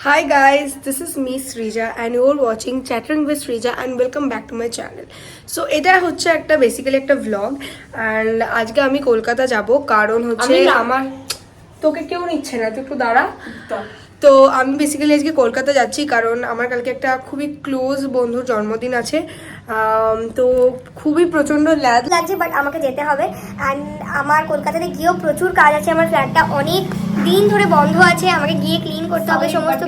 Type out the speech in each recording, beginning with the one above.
Hi guys, this is me Srija and you're watching Chattering with Srija and welcome back to my channel. So এটা হচ্ছে একটা basically একটা vlog and আজকে আমি কলকাতা যাব কারণ হচ্ছে আমার তোকে কেউ নিচ্ছে না তুই একটু দাঁড়া তো আমি বেসিক্যালি আজকে কলকাতা যাচ্ছি কারণ আমার কালকে একটা খুবই ক্লোজ বন্ধুর জন্মদিন আছে তো খুবই প্রচন্ড লাগছে বাট আমাকে যেতে হবে অ্যান্ড আমার কলকাতাতে গিয়েও প্রচুর কাজ আছে। আমার ফ্ল্যাটটা অনেক দিন ধরে বন্ধ আছে, আমাকে গিয়ে ক্লিন করতে হবে সমস্ত।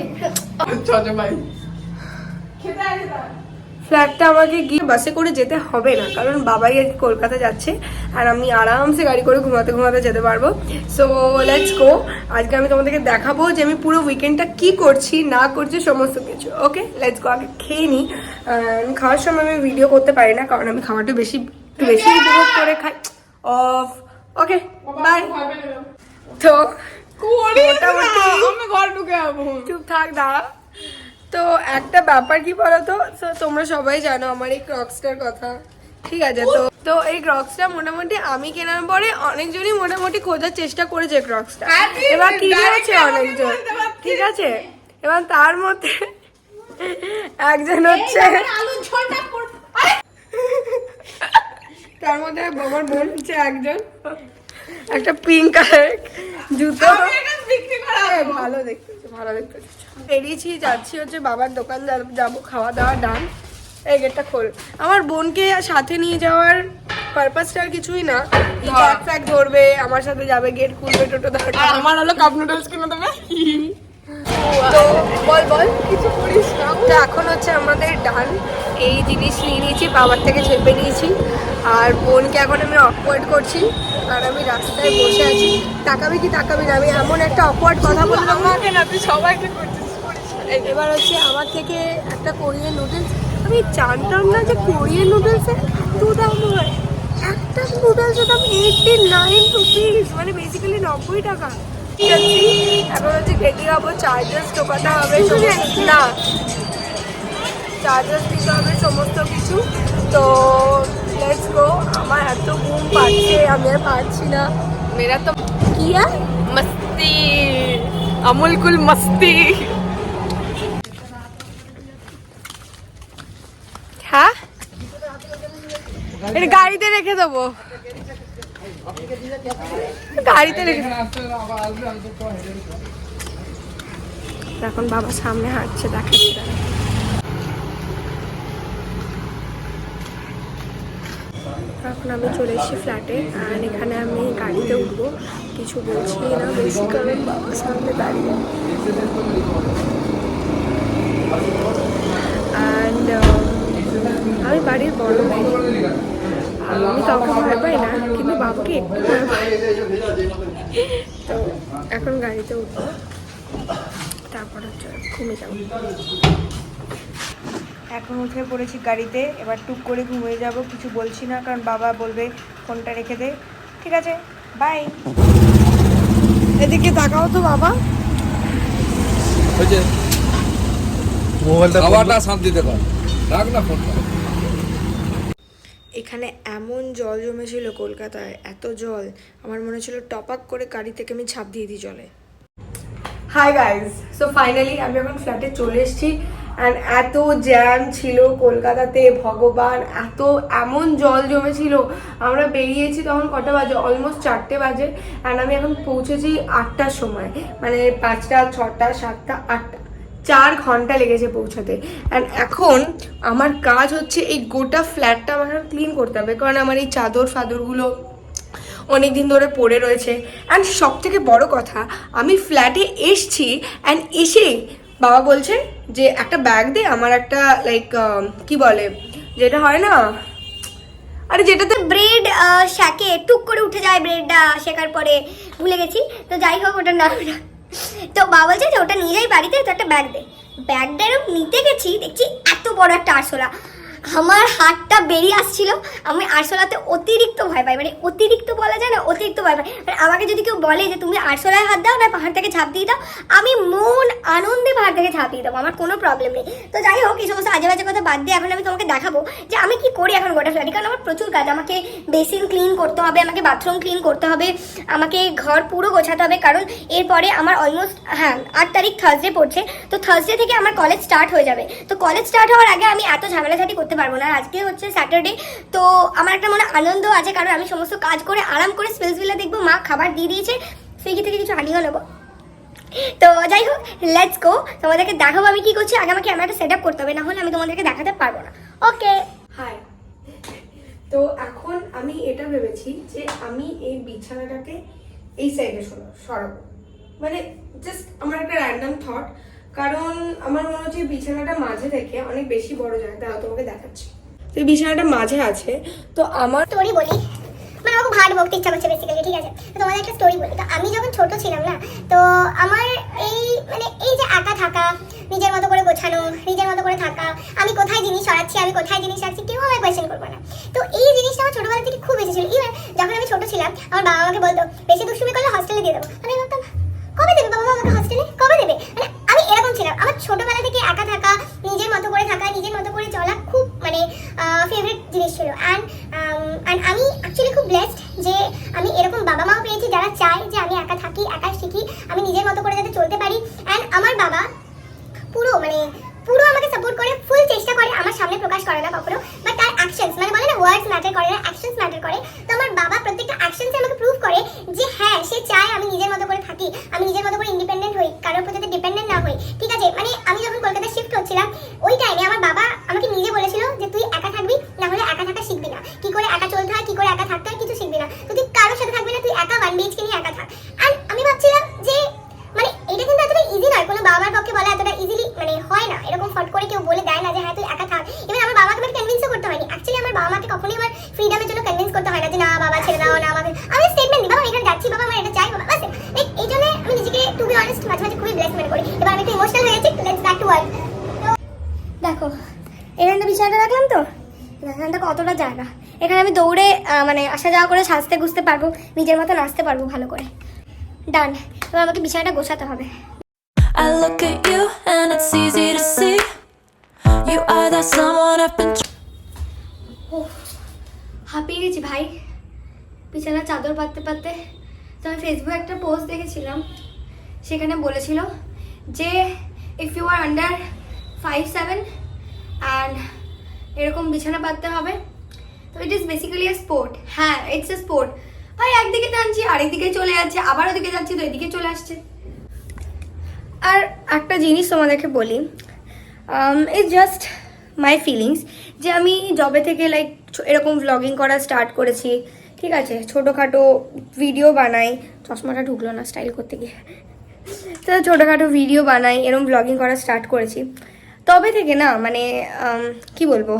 ফ্ল্যাটটা আমাকে গিয়ে বাসে করে যেতে হবে না কারণ বাবাই আজকে কলকাতা যাচ্ছে আর আমি আরামসে গাড়ি করে ঘুমাতে ঘুমাতে যেতে পারবো। So let's go. আজকে আমি তোমাদেরকে দেখাবো যে আমি পুরো উইকেন্ডটা কি করছি না করছি সমস্ত কিছু। Okay let's go. আগে খেয়ে নিই, খাওয়ার সময় আমি ভিডিও করতে পারি না কারণ আমি খাবারটা বেশি উপভোগ করে খাই। অফ। Okay bye. তো চুপ থাক দাঁড়া। তো একটা ব্যাপার কি বলতো, তোমরা সবাই জানো আমার এই ক্রক্সটার কথা, ঠিক আছে? তো এই ক্রক্সটা মোটামুটি আমি কেনার পরে অনেকজনই মোটামুটি খোঁজার চেষ্টা করেছে ক্রক্সটা, এবার কিনেছে অনেকজন, ঠিক আছে? এবার তার মধ্যে একজন হচ্ছে তার মধ্যে আমার বোন হচ্ছে একজন একটা পিঙ্ক কালার জুতো ভালো দেখতে বেরিয়েছি, যাচ্ছি হচ্ছে বাবার দোকান যাবো, খাওয়া দাওয়া ডান। এই গেটটা খোল। আমার বোনকে সাথে নিয়ে যাওয়ার পারপাসটা আর কিছুই না, ব্যাগ ধরবে আমার সাথে যাবে, গেট খুলবে, টোটো ধরবে, আমার হলো কাপ নুডলস কিনে দেবে। তো বল কিছু করিস না। তো এখন হচ্ছে আমাদের ডান এই জিনিস নিয়ে নিয়েছি, বাবার থেকে চেপে নিয়েছি আর বোনকে এখন আমি অকওয়ার্ড করছি আর আমি রাস্তায় বসে আছি। তাকাবি কি তাকাবি না, আমি এমন একটা অকওয়ার্ড কথা বললাম আমাকে না, তুই সবাইকে করছিস। এবার হচ্ছে আমার থেকে একটা কোরিয়ান নুডলস, আমি জানতাম না যে কোরিয়ান নুডলসের এত দাম হয়। একটা নুডলসের দাম 89 রুপিস, মানে বেসিক্যালি 90 টাকা। এখন হচ্ছে কেটে খাবো, চার্জার্স ঢোকাতে হবে, না চার্জার্স দিতে হবে সমস্ত কিছু। তো লেটস গো। আমার এত ঘুম পাচ্ছে, আমি আর পারছি না। মেরা তো কি মস্তি, আমুল কুল মস্তি। হ্যাঁ এটা গাড়িতে রেখে দেবো, গাড়িতে রেখে। এখন বাবা সামনে হাঁটছে, দেখাচ্ছি। এখন আমি চলে এসেছি ফ্ল্যাটে আর এখানে আমি গাড়িতে উঠবো, কিছু বলছি না বেশি কারণ বাবার সামনে দাঁড়িয়ে। অ্যান্ড আমি বাড়ির বড় ভাই, আমি কাউকে ভয় পাই না কিন্তু বাবাকে একটু ভয় পাই। তো এখন গাড়িতে উঠবো, তারপর হচ্ছে ঘুমিয়ে যাবো। এখন উঠে পড়েছি গাড়িতে, এবার টুক করে ঘুমিয়ে যাব, কিছু বলছি না কারণ বাবা বলবে ফোনটা রেখে দে, ঠিক আছে? বাই। এদিকে তাকাও তো বাবা, এখানে এমন জল জমেছিল কলকাতায়, এত জল আমার মনে ছিল টপ আপ করে গাড়ি থেকে আমি ঝাঁপ দিয়ে দিই জলে। হাই গাইজ, সো ফাইনালি আমি এখন ফ্ল্যাটে চলে এসেছি অ্যান্ড এত জ্যাম ছিল কলকাতাতে, ভগবান এমন জল জমেছিল। আমরা বেরিয়েছি তখন কটা বাজে, অলমোস্ট 4টে বাজে অ্যান্ড আমি এখন পৌঁছেছি 8টার সময়, মানে 5টা 6টা 7টা 8টা, 4 ঘন্টা লেগেছে পৌঁছাতে। অ্যান্ড এখন আমার কাজ হচ্ছে এই গোটা ফ্ল্যাটটা আমার ক্লিন করতে হবে কারণ আমার এই চাদর ফাদরগুলো অনেক দিন ধরে পড়ে রয়েছে। অ্যান্ড সব থেকে বড় কথা, আমি ফ্ল্যাটে এসছি অ্যান্ড এসেই বাবা বলছে যে একটা ব্যাগ দে, আমার একটা লাইক কি বলে যেটা হয় না, আরে যেটাতে ব্রেড শাকে টুক করে উঠে যায়, ব্রেডটা শেখার পরে ভুলে গেছি, তো যাই হোক ওটার নামটা। তো বাবা বলছে যে ওটা নিয়ে যাই বাড়িতে, তো একটা ব্যাগ দে। ব্যাগটা এরকম নিতে গেছি, দেখছি এত বড় একটা আরশোলা। আমার হাতটা বেরিয়ে আসছিল। আমি আরশোলাতে অতিরিক্ত ভয় পাই, মানে অতিরিক্ত বলা যায় না, অতিরিক্ত ভয় পাই। মানে আমাকে যদি কেউ বলে যে তুমি আরশোলায় হাত দাও না পাহাড় থেকে ঝাঁপ দিয়ে দাও, আমি মন আনন্দে পাহাড় থেকে ঝাঁপ দিয়ে দেবো, আমার কোনো প্রবলেম নেই। তো যাই হোক, এই সমস্ত আজে বাজে কথা বাদ দিয়ে এখন আমি তোমাকে দেখাবো যে আমি কি করি এখন গোটা ফ্ল্যাটে। কারণ আমার প্রচুর কাজ, আমাকে বেসিন ক্লিন করতে হবে, আমাকে বাথরুম ক্লিন করতে হবে, আমাকে ঘর পুরো গোছাতে হবে। কারণ এরপরে আমার অলমোস্ট 8 তারিখ থার্সডে পড়ছে, তো থার্সডে থেকে আমার কলেজ স্টার্ট হয়ে যাবে। তো কলেজ স্টার্ট হওয়ার আগে আমি এত ঝামেলাঝাটি করতে পারবো না। আজকে হচ্ছে স্যাটারডে, তো আমার একটা মনে আনন্দ আছে, কারণ আমি সমস্ত কাজ করে আরাম করে স্পেসভিলা দেখবো, মা খাবার দিয়ে দিয়েছে, সুইগি থেকে কিছু আনিও নেবো। তো যাই হোক, লেটস গো, তোমাদেরকে দেখাবো আমি কি করছি। আগে আমাকে ক্যামেরাটা সেট আপ করতে হবে, না হলে আমি তোমাদেরকে দেখাতে পারবো না। ওকে, হাই। তো এখন আমি এটা ভেবেছি যে আমি এই বিছানাটাকে এই সাইডে সরাবো, মানে জাস্ট আমার একটা র্যান্ডম থট। কারণ আমার মনে হচ্ছে বিছানাটা মাঝে থেকে অনেক বেশি বড় যায়, তাও তোমাকে দেখাচ্ছি। তো এই বিছানাটা মাঝে আছে, তো আমার স্টোরি বলি, মানে আমাকে ভাট বকতে ইচ্ছা করছে বেসিক্যালি, ঠিক আছে? তো তোমাদের একটা স্টোরি বলি। তো আমি যখন ছোট ছিলাম না, তো আমার এই যে একা থাকা, নিজের মতো করে গোছানো, নিজের মতো করে থাকা, আমি কোথায় জিনিস সরাচ্ছি, আমি কোথায় জিনিস রাখছি, কেউ আমায় কোয়েশ্চেন করবো না। তো এই জিনিসটা আমার ছোটবেলা থেকে খুব বেশি ছিল। ইভেন যখন আমি ছোট ছিলাম, আমার বাবা আমাকে বলতো বেশি দুষ্টুমি করলে হস্টেলে দিয়ে দেবো। আমি ভাবতাম কবে দেবে বাবা আমাকে হস্টেলে, কবে দেবে? মানে আমি এরকম ছিলাম। আমার ছোটবেলা থেকে একা থাকা, নিজের মতো করে থাকা, নিজের মতো করে চলা খুব মানে ফেভারিট জিনিস ছিল। অ্যান্ড আমি অ্যাকচুয়ালি খুব ব্লেসড যে আমি এরকম বাবা মাও পেয়েছি যারা চায় যে আমি একা থাকি, একা শিখি, আমি নিজের মতো করে যাতে চলতে পারি। অ্যান্ড আমার বাবা পুরো আমাকে সাপোর্ট করে, ফুল চেষ্টা করে আমার সামনে প্রকাশ করে না কখনো, বাট তার অ্যাকশনস, মানে বলে না ওয়ার্ডস ম্যাটার করে না, অ্যাকশনস ম্যাটার করে। তো আমার বাবা প্রত্যেকটা অ্যাকশনসে আমাকে প্রুভ করে যে হ্যাঁ, সে চায় আমি নিজের মতো করে থাকি, আমি নিজের মতো করে ইন্ডিপেন্ডেন্ট হই, কারোর প্রতি ডিপেন্ডেন্ট না হই, ঠিক আছে? মানে আমি যখন কলকাতা শিফট হচ্ছিলাম, ওই টাইমে আমার বাবা আমাকে নিজে বলেছিল যে তুই একা থাকবি, না হলে একা থাকা শিখবি না, কি করে একা চলতে হয়, কি করে একা থাকতে হয়, কিছু শিখবি না। তো তুই কারোর সাথে থাকবি না, তুই একা 1 BHK নিয়ে একা থাক। অ্যান্ড আমি ভাবছিলাম যে মানে এটা কিন্তু এতটা ইজি নয়, কোনো বাবা মার পক্ষে বলা এতটা ইজিলি মানে হয় না, এরকম ফট করে কেউ বলে দেয় না যে হ্যাঁ তুই একা থাক। এবার আমার বাবাকে আমি কনভিন্সও করতে হয়নি। অ্যাকচুয়ালি আমার বাবা মাকে কখনোই আমার ফ্রিডমের জন্য কনভিন্স করতে হয় না যে না বাবা ছেড়ে দাও, না আমাকে, আমি স্টেটমেন্ট দিই বাবা এখানে যাচ্ছি, বাবা আমার এটা চাই, বাবা বাস। লাইক এই জন্য আমি নিজেকে টু বি অনেস্ট মাঝে মাঝে খুবই ব্লেসড মনে করি। এবার আমি একটু ইমোশনাল হয়ে যাচ্ছি, লেটস ব্যাক টু ওয়ার্ক। দেখো এখানটা বিছানাটা রাখলাম, তো এখানটা কতটা জায়গা, এখানে আমি দৌড়ে মানে আসা যাওয়া করে সাজতে গুছতে পারবো, নিজের মতো নাচতে পারবো ভালো করে। ডান, এবার আমাকে বিছানাটা গোছাতে হবে। I look at you and it's easy to see you are that someone I've been হাঁপিয়ে গেছি ভাই বিছানার চাদর পাততে পাততে। তো আমি ফেসবুকে একটা পোস্ট দেখেছিলাম, সেখানে বলেছিল যে if you are under 5'7" and এরকম বিছানা পাততে হবে, তো it is basically a sport. হ্যাঁ, ইটস এ স্পোর্ট ভাই, একদিকে টানছি আরেকদিকে চলে যাচ্ছে, আবার ওদিকে যাচ্ছি তো এদিকে চলে আসছে। আর একটা জিনিস তোমাদেরকে বলি, ইটস জাস্ট মাই ফিলিংস, যে আমি যবে থেকে লাইক এরকম ভ্লগিং করা স্টার্ট করেছি, ঠিক আছে, ছোটোখাটো ভিডিও বানাই, চশমাটা ঢুকলো না স্টাইল করতে গিয়ে, তো ছোটোখাটো ভিডিও বানাই, এরকম ভ্লগিং করা স্টার্ট করেছি, তবে থেকে না মানে কি বলবো,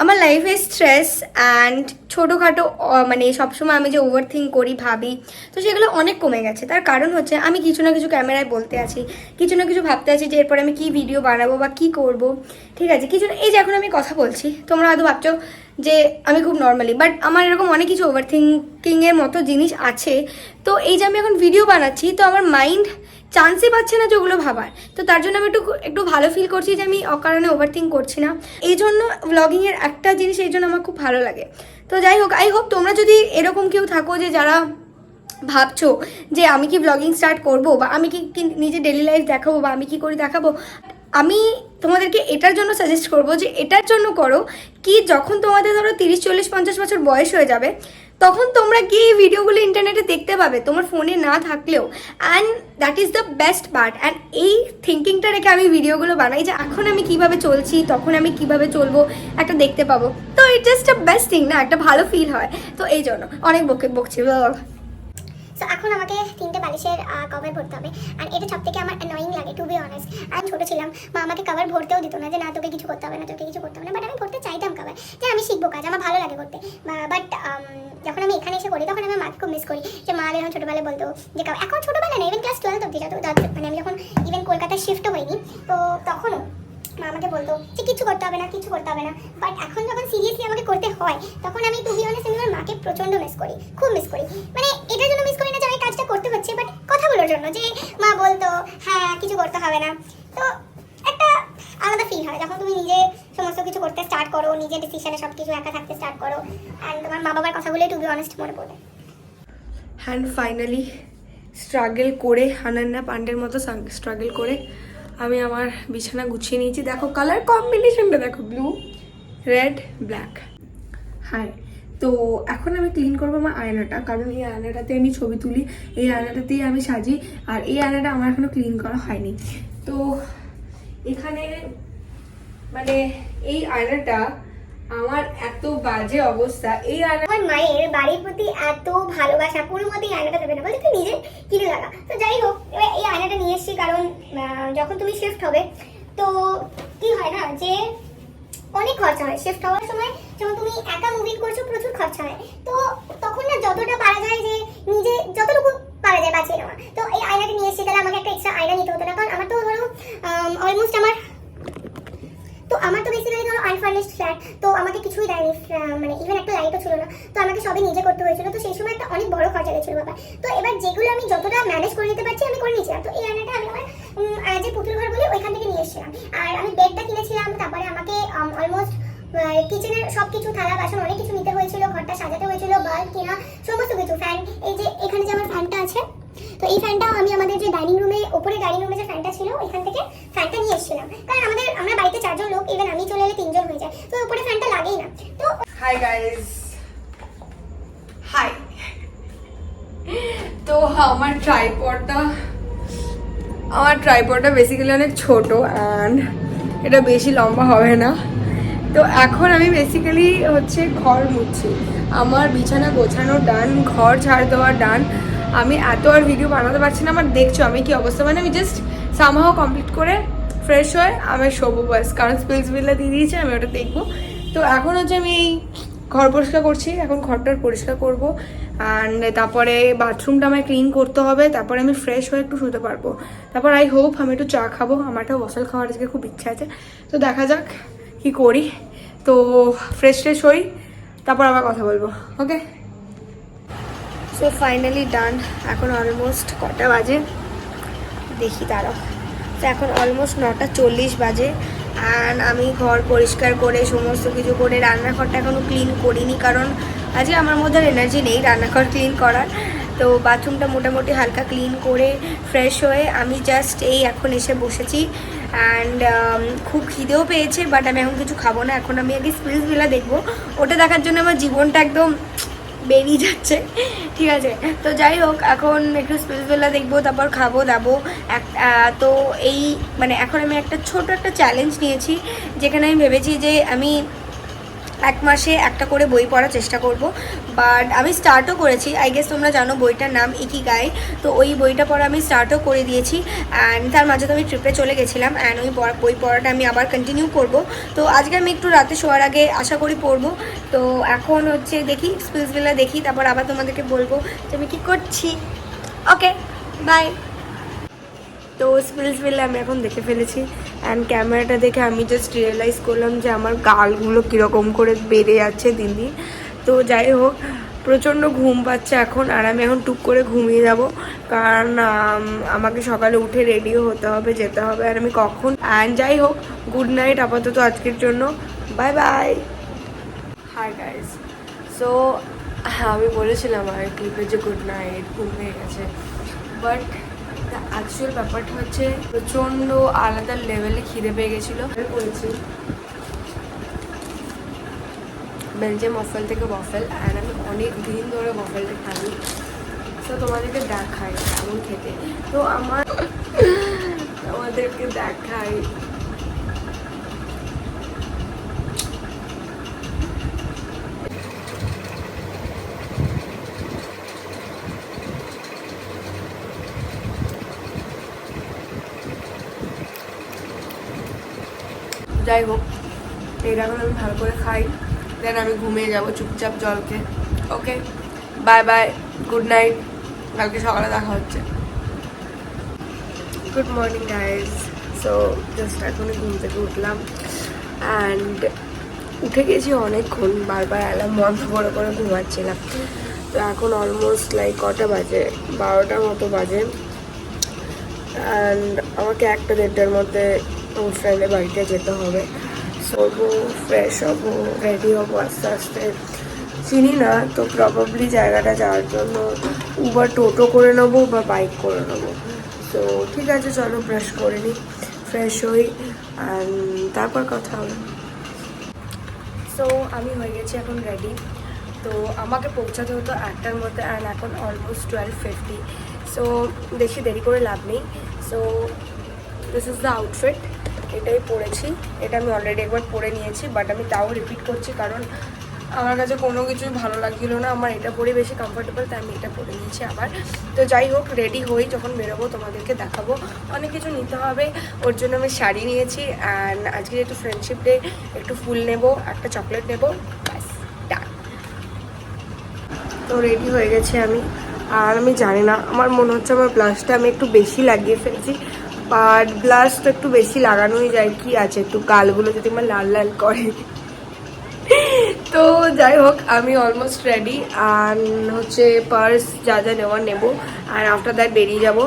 আমার লাইফে স্ট্রেস অ্যান্ড ছোটোখাটো মানে সবসময় আমি যে ওভার থিঙ্ক করি ভাবি, তো সেগুলো অনেক কমে গেছে। তার কারণ হচ্ছে আমি কিছু না কিছু ক্যামেরায় বলতে আছি, কিছু না কিছু ভাবতে আছি যে এরপরে আমি কী ভিডিও বানাবো বা কী করব, ঠিক আছে? কিছু না, এই যে এখন আমি কথা বলছি, তোমরা হয়তো ভাবছো যে আমি খুব নর্মালি, বাট আমার এরকম অনেক কিছু ওভার থিঙ্কিংয়ের মতো জিনিস আছে। তো এই যে আমি এখন ভিডিও বানাচ্ছি, তো আমার মাইন্ড চান্সই পাচ্ছে না যে ওগুলো ভাবার, তো তার জন্য আমি একটু ভালো ফিল করছি যে আমি অকারণে ওভার থিঙ্ক করছি না। এই জন্য ব্লগিংয়ের একটা জিনিস এই জন্য আমার খুব ভালো লাগে। তো যাই হোক, আই হোপ তোমরা যদি এরকম কেউ থাকো যে যারা ভাবছো যে আমি কি ব্লগিং স্টার্ট করবো, বা আমি কি নিজে ডেলি লাইফ দেখাবো, বা আমি কি করি দেখাবো, আমি তোমাদেরকে এটার জন্য সাজেস্ট করবো যে এটার জন্য করো কি, যখন তোমাদের ধরো 30, 40, 50 বছর বয়স হয়ে যাবে, তখন তোমরা কি এই ভিডিওগুলো ইন্টারনেটে দেখতে পাবে তোমার ফোনে না থাকলেও। And that is the best part. And এই থিঙ্কিংটা রেখে আমি ভিডিওগুলো বানাই যে এখন আমি কিভাবে চলছি, তখন আমি কিভাবে চলবো একটা দেখতে পাবো। তো it just a best thing না, একটা ভালো ফিল হয়। তো এই জন্য অনেক বকছি। সো এখন আমাকে 3টে বালিশের কভার ভরতে হবে, আর এটা সব থেকে আমার অ্যানোয়িং লাগে টু বি অনেস্ট। আমি ছোটো ছিলাম, মা আমাকে কভার ভরতেও দিত না, যে না তোকে কিছু করতে হবে না, তোকে কিছু করতে হবে না, বাট আমি ভরতে চাইতাম কভার, যে আমি শিখবো কাজ, আমার ভালো লাগে করতে। বাট যখন আমি এখানে এসে করি তখন আমি মাকে খুব মিস করি, যে মা যখন ছোটোবেলায় বলতো যে এখন ছোটোবেলা না, ইভেন ক্লাস 12 অব্দি, মানে আমি যখন ইভেন কলকাতায় শিফটও হয়নি, তো তখনও মা আমাকে বলতো যে কিছু করতে হবে না, কিছু করতে হবে না। বাট এখন যখন সিরিয়াসলি আমাকে করতে হয়, তখন আমি টু বি অনেস্ট আমি আমার মাকে প্রচণ্ড মিস করি, খুব মিস করি। মানে এটার জন্য মিস করি না যে আমি কাজটা করতে হচ্ছে, বাট কথা বলার জন্য যে মা বলতো হ্যাঁ কিছু করতে হবে না। তো একটা আলাদা ফিল হয় যখন তুমি নিজে সমস্ত কিছু করতে স্টার্ট করো, নিজের ডিসিশনে সব কিছু একা থাকতে স্টার্ট করো, অ্যান্ড তোমার মা বাবার কথাগুলো টু বি অনেস্ট মনে পড়ে। অ্যান্ড ফাইনালি স্ট্রাগল করে, আনান্না পান্ডের মতো স্ট্রাগল করে আমি আমার বিছানা গুছিয়ে নিয়েছি। দেখো কালার কম্বিনেশনটা দেখো, ব্লু রেড ব্ল্যাক। হ্যাঁ, তো এখন আমি ক্লিন করবো আমার আয়নাটা, কারণ এই আয়নাটাতে আমি ছবি তুলি, এই আয়নাটাতেই আমি সাজি, আর এই আয়নাটা আমার এখনো ক্লিন করা হয়নি। তো এখানে মানে এই আয়নাটা আমার এত বাজে অবস্থা। এই আয়না আমার মায়ের বাড়ির প্রতি এত ভালোবাসা, কোনো মতেই আয়নাটা দেবে না, বলছে তুই নিজে কিনে লাগা। তো যাই হোক, এবার এই আয়নাটা নিয়ে এসেছি কারণ যখন তুমি শিফট হবে তো কি হয় না যে অনেক খরচা হয়। শিফট হওয়ার সময় যখন তুমি একা মুভিং করছো প্রচুর খরচা হয়, তো তখন না যতটা পারা যায় যে নিজে যতটুকু পারা যায় বাঁচিয়ে নেওয়া। তো এই আয়নাটা নিয়ে এসেছি, তাহলে আমাকে একটা এক্সট্রা আয়না নিতে হতো না, কারণ আমার তো ধরো অলমোস্ট আমার তো বেসিক্যালি ধরো আনফার্নিশড ফ্ল্যাট, তো আমাকে কিছুই দেয়নি, মানে ইভেন একটা লাইটও ছিল না, তো আমাকে সবই নিজে করতে হয়েছিল। তো সেই সময় একটা অনেক বড় খরচা গেছিল বাবা। তো এবার যেগুলো আমি যতটা ম্যানেজ করে নিতে পারছি আমি করে নিয়েছিলাম। তো এই আয়নাটা আমি আমার যে পুতুল ঘর বলে ওইখান থেকে নিয়ে এসেছিলাম। আর আমি বেডটা কিনেছিলাম, তারপরে আমাকে অলমোস্ট কিচেনের সব কিছু থালা বাসন অনেক কিছু নিতে হয়েছিল, ঘরটা সাজাতে হয়েছিল, বাল্ব কেনা, সমস্ত কিছু। ফ্যান, এই যে এখানে যে আমার ফ্যানটা আছে, তো এই ফ্যানটাও আমি আমাদের যে ডাইনিং রুমে, ওপরে ডাইনিং রুমে যে ফ্যানটা ছিল ওইখান থেকে ফ্যানটা নিয়ে এসেছিলাম, কারণ আমরা বাড়িতে 4 জন লোক, ইভেন আমি চলে এলে 3 জন হয়ে যায়, তো উপরে ফ্যানটা লাগেই না। তো হাই গাইস, হাই। তো আমার ট্রাইপডটা বেসিক্যালি অনেক ছোট, অ্যান্ড এটা বেশি লম্বা হবে না। তো এখন আমি বেসিক্যালি হচ্ছে ঘর মুছছি, আমার বিছানা গোছানো ডান, ঘর ঝাড় দেওয়া ডান। আমি এত আর ভিডিও বানাতে পারছি না, আমার দেখছো আমি কি অবস্থা। মানে আমি জাস্ট সামহাও কমপ্লিট করে ফ্রেশ হয়ে আমি শোবো বাস, কারণ স্পিলস বিল্লা দিয়ে দিয়েছে, আমি ওটা দেখবো। তো এখন হচ্ছে আমি এই ঘর পরিষ্কার করছি, এখন ঘরটার পরিষ্কার করবো, অ্যান্ড তারপরে বাথরুমটা আমায় ক্লিন করতে হবে, তারপরে আমি ফ্রেশ হয়ে একটু শুতে পারবো। তারপর আই হোপ আমি একটু চা খাবো, আমার একটা ওয়াফেল খাওয়ার আজকে খুব ইচ্ছা আছে। তো দেখা যাক কি করি। তো ফ্রেশ হই, তারপর আবার কথা বলবো, ওকে। সো ফাইনালি ডান। এখন অলমোস্ট কটা বাজে দেখি তারা, তো এখন অলমোস্ট 9:40 বাজে, অ্যান্ড আমি ঘর পরিষ্কার করে সমস্ত কিছু করে রান্নাঘরটা এখনও ক্লিন করিনি, কারণ আজকে আমার মধ্যে আর এনার্জি নেই রান্নাঘর ক্লিন করার। তো বাথরুমটা মোটামুটি হালকা ক্লিন করে ফ্রেশ হয়ে আমি জাস্ট এই এখন এসে বসেছি, অ্যান্ড খুব খিদেও পেয়েছে, বাট আমি এখন কিছু খাবো না। এখন আমি আগে স্পিলস ভিলা দেখবো, ওটা দেখার জন্য আমার জীবনটা একদম বেরিয়ে যাচ্ছে, ঠিক আছে। তো যাই হোক, এখন একটু স্পিলস ভিলা দেখবো, তারপর খাবো দাবো। তো এই মানে এখন আমি একটা ছোট একটা চ্যালেঞ্জ নিয়েছি, যেখানে আমি ভেবেছি যে আমি 1 মাসে একটা করে বই পড়ার চেষ্টা করব। বাট আমি স্টার্টও করেছি, আই গেস তোমরা জানো বইটার নাম ইকিগাই। তো ওই বইটা পড়া আমি স্টার্টও করে দিয়েছি, অ্যান্ড তার মাঝে তো আমি ট্রিপে চলে গেছিলাম, অ্যান্ড ওই বই পড়াটা আমি আবার কন্টিনিউ করব। তো আজকে আমি একটু রাতে শোয়ার আগে আশা করি পড়বো। তো এখন হচ্ছে দেখি স্পিলস ভিলা দেখি, তারপর আবার তোমাদেরকে বলবো যে আমি কী করছি। ওকে, বাই। তো স্পিলস ভিলা আমি এখন দেখে ফেলেছি, অ্যান্ড ক্যামেরাটা দেখে আমি জাস্ট রিয়েলাইজ করলাম যে আমার গালগুলো কীরকম করে বেড়ে যাচ্ছে দিন দিন। তো যাই হোক, প্রচণ্ড ঘুম পাচ্ছে এখন, আর আমি এখন টুক করে ঘুমিয়ে যাব, কারণ আমাকে সকালে উঠে রেডিও হতে হবে, যেতে হবে, আর আমি কখন। অ্যান্ড যাই হোক, গুড নাইট আপাতত আজকের জন্য, bye bye. Hi guys, so আমি বলেছিলাম আর ক্লিপে যে গুড নাইট, ঘুম হয়ে গেছে, বাট অ্যাকচুয়াল ব্যাপারটা হচ্ছে প্রচণ্ড আলাদা লেভেলে খিদে পেয়ে গেছিলো। করেছি বেলজিয়াম ওয়াফেল থেকে ওয়াফেল, অ্যান্ড আমি অনেক দিন ধরে ওয়াফেলটা খাই, তো তোমাদেরকে দেখাই কেমন খেতে। তো আমাদেরকে দেখাই, যাই হোক এটা এখন আমি ভালো করে খাই, দেন আমি ঘুমিয়ে যাবো চুপচাপ জলকে। ওকে, বাই বাই, গুড নাইট, কালকে সকালে দেখা হচ্ছে। Good morning guys, so just এখনই ঘুম থেকে উঠলাম অ্যান্ড উঠে গেছি অনেকক্ষণ, বারবার অ্যালার্ম বন্ধ করে ঘুমাচ্ছিলাম। তো এখন অলমোস্ট লাইক কটা বাজে, 12টার মতো বাজে অ্যান্ড আমাকে 1-1:30টার মধ্যে আমার ফ্রেন্ডের বাড়িতে যেতে হবে। সরবো, ফ্রেশ হবো, রেডি হবো আস্তে আস্তে। চিনি না তো প্রবাবলি জায়গাটা যাওয়ার জন্য উবার টোটো করে নেবো বা বাইক করে নেবো। তো ঠিক আছে, চলো ব্রাশ করে নিই, ফ্রেশ হই অ্যান্ড তারপর কথা হবে। সো আমি হয়ে গেছি এখন রেডি। তো আমাকে পৌঁছাতে হতো 1টার মধ্যে অ্যান্ড এখন অলমোস্ট 12:50। সো বেশি দেরি করে লাভ নেই। So this is the outfit, এটাই পরেছি। এটা আমি অলরেডি একবার পরে নিয়েছি, বাট আমি তাও রিপিট করছি কারণ আমার কাছে কোনো কিছুই ভালো লাগছিল না। আমার এটা পরে বেশি কমফোর্টেবল, তাই আমি এটা পরে নিয়েছি আবার। তো যাই হোক, রেডি হই, যখন বেরোবো তোমাদেরকে দেখাবো। অনেক কিছু নিতে হবে, ওর জন্য আমি শাড়ি নিয়েছি অ্যান্ড আজকে একটু ফ্রেন্ডশিপ ডে, একটু ফুল নেবো, একটা চকলেট নেবো, ব্যাস ডান। তো রেডি হয়ে গেছি আমি। আর আমি জানি না, আমার মনে হচ্ছে আমার ব্লাশটা আমি একটু বেশি লাগিয়ে ফেলছি, বাট ব্লাশ তো একটু বেশি লাগানোই যায়, কি আছে, একটু গালগুলো যদি আমার লাল লাল করে। তো যাই হোক, আমি অলমোস্ট রেডি অ্যান্ড হচ্ছে পার্স যা যা নেওয়ার নেবো আর আফটার দ্যাট বেরিয়ে যাবো।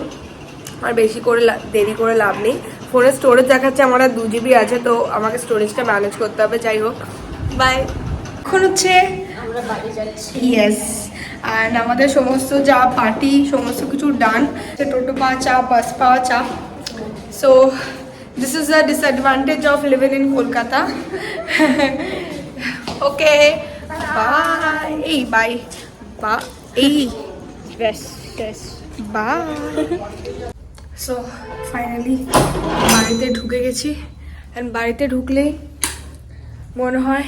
আর বেশি করে দেরি করে লাভ নেই। ফোনের স্টোরেজ দেখাচ্ছে আমার আর 2 GB আছে, তো আমাকে স্টোরেজটা ম্যানেজ করতে হবে। যাই হোক, বাই। এখন হচ্ছে আমরা বাড়ি যাচ্ছি। ইয়েস, অ্যান্ড আমাদের সমস্ত যা পার্টি সমস্ত কিছু ডান। টোটো পাওয়া চাপ, বাস পাওয়া চাপ। So this is the disadvantage of living in Kolkata. Okay, bye. এই বাই বা এই বাই। সো ফাইনালি বাড়িতে ঢুকে গেছি অ্যান্ড বাড়িতে ঢুকলেই মনে হয়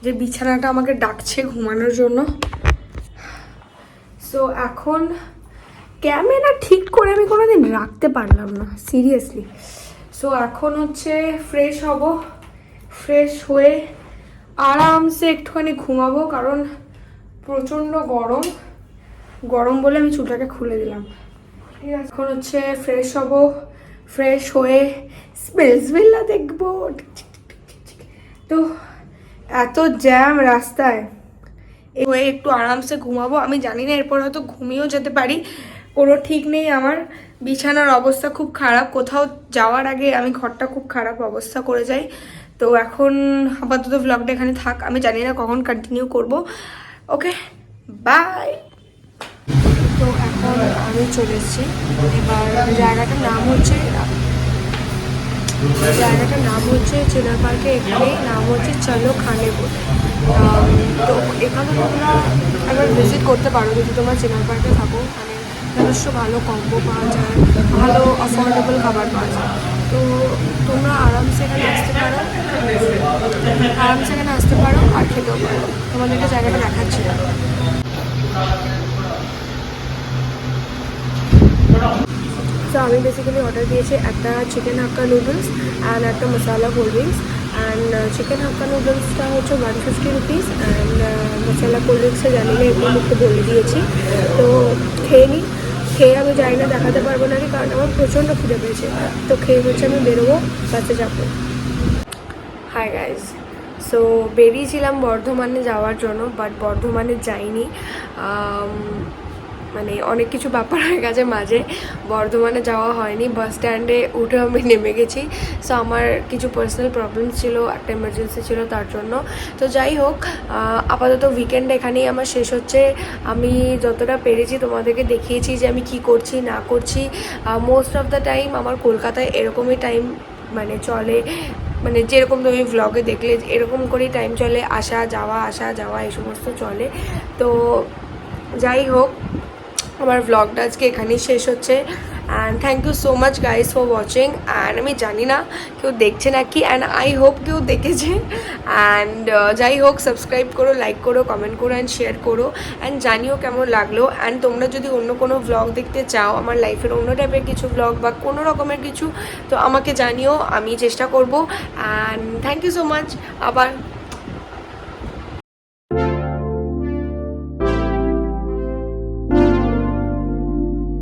যে বিছানাটা আমাকে ডাকছে ঘুমানোর জন্য। সো এখন ক্যামেরা ঠিক করে আমি কোনোদিন রাখতে পারলাম না, সিরিয়াসলি। সো এখন হচ্ছে ফ্রেশ হব, ফ্রেশ হয়ে আরামসে একটুখানি ঘুমাবো কারণ প্রচণ্ড গরম। গরম বলে আমি চুলটাকে খুলে দিলাম। ঠিক আছে, এখন হচ্ছে ফ্রেশ হব, ফ্রেশ হয়ে স্পেসভিল্লা দেখবো। তো এত জ্যাম রাস্তায়, হয়ে একটু আরামসে ঘুমাবো। আমি জানি না এরপর হয়তো ঘুমিয়েও যেতে পারি, কোনো ঠিক নেই। আমার বিছানার অবস্থা খুব খারাপ, কোথাও যাওয়ার আগে আমি ঘরটা খুব খারাপ অবস্থা করে যাই। তো এখন আপাতত ভ্লগটা এখানে থাক, আমি জানি না কখন কন্টিনিউ করব। ওকে, বাই। তো এখন আমি চলে এসেছি, এবার জায়গাটার নাম হচ্ছে চিনার পার্কে, এখানে নাম হচ্ছে চলো খানে বলে। তো এখানে তোমরা একবার ভিজিট করতে পারো যদি তোমরা চিনার পার্কে থাকো। মানে যথেষ্ট ভালো কম্বো পাওয়া যায়, ভালো অ্যাফোর্ডেবল খাবার পাওয়া যায়। তো তোমরা আরামসে এখানে আসতে পারো আর খেতেও পারো। তোমাদেরকে জায়গাটা দেখাচ্ছি। তো আমি বেসিক্যালি অর্ডার দিয়েছি একটা চিকেন হাক্কা নুডলস অ্যান্ড একটা মশলা কোল্ড ড্রিঙ্কস। অ্যান্ড চিকেন হাক্কা নুডলসটা হচ্ছে 150 রুপিস অ্যান্ড মশলা কোল্ড ড্রিঙ্কসটা জানি না, এগুলো মুখে বলে দিয়েছি। তো খেয়ে আমি জানি না দেখাতে পারবো না, কারণ আমার প্রচণ্ড খিদে পেয়েছে। তো খেয়ে হচ্ছে আমি বেরোবো, বাসে যাবো। হাই গাইজ, সো বেরিয়েছিলাম বর্ধমানে যাওয়ার জন্য, বাট বর্ধমানে যাইনি। মানে অনেক কিছু ব্যাপার হয়ে গেছে মাঝে, বর্ধমানে যাওয়া হয়নি। বাস স্ট্যান্ডে উঠে আমি নেমে গেছি। সো আমার কিছু পার্সোনাল প্রবলেমস ছিল, একটা এমার্জেন্সি ছিল তার জন্য। তো যাই হোক, আপাতত উইকেন্ড এখানেই আমার শেষ হচ্ছে। আমি যতটা পেরেছি তোমাদেরকে দেখিয়েছি যে আমি কি করছি না করছি। মোস্ট অফ দ্য টাইম আমার কলকাতায় এরকমই টাইম মানে চলে, মানে যেরকম তুমি ভ্লগে দেখলে এরকম করেই টাইম চলে, আসা যাওয়া এই সমস্ত চলে। তো যাই হোক, আমার ভ্লগটা আজকে এখানেই শেষ হচ্ছে। And thank you so much guys for watching. And আমি জানি না কেউ দেখছে নাকি, অ্যান্ড আই হোপ কেউ দেখেছে। অ্যান্ড যাই হোক, সাবস্ক্রাইব করো, লাইক করো, কমেন্ট করো অ্যান্ড শেয়ার করো অ্যান্ড জানিও কেমন লাগলো। অ্যান্ড তোমরা যদি অন্য কোনো ভ্লগ দেখতে চাও, আমার লাইফের অন্য টাইপের কিছু ভ্লগ বা কোনো রকমের কিছু, তো আমাকে জানিও, আমি চেষ্টা করবো। And thank you so much আবার।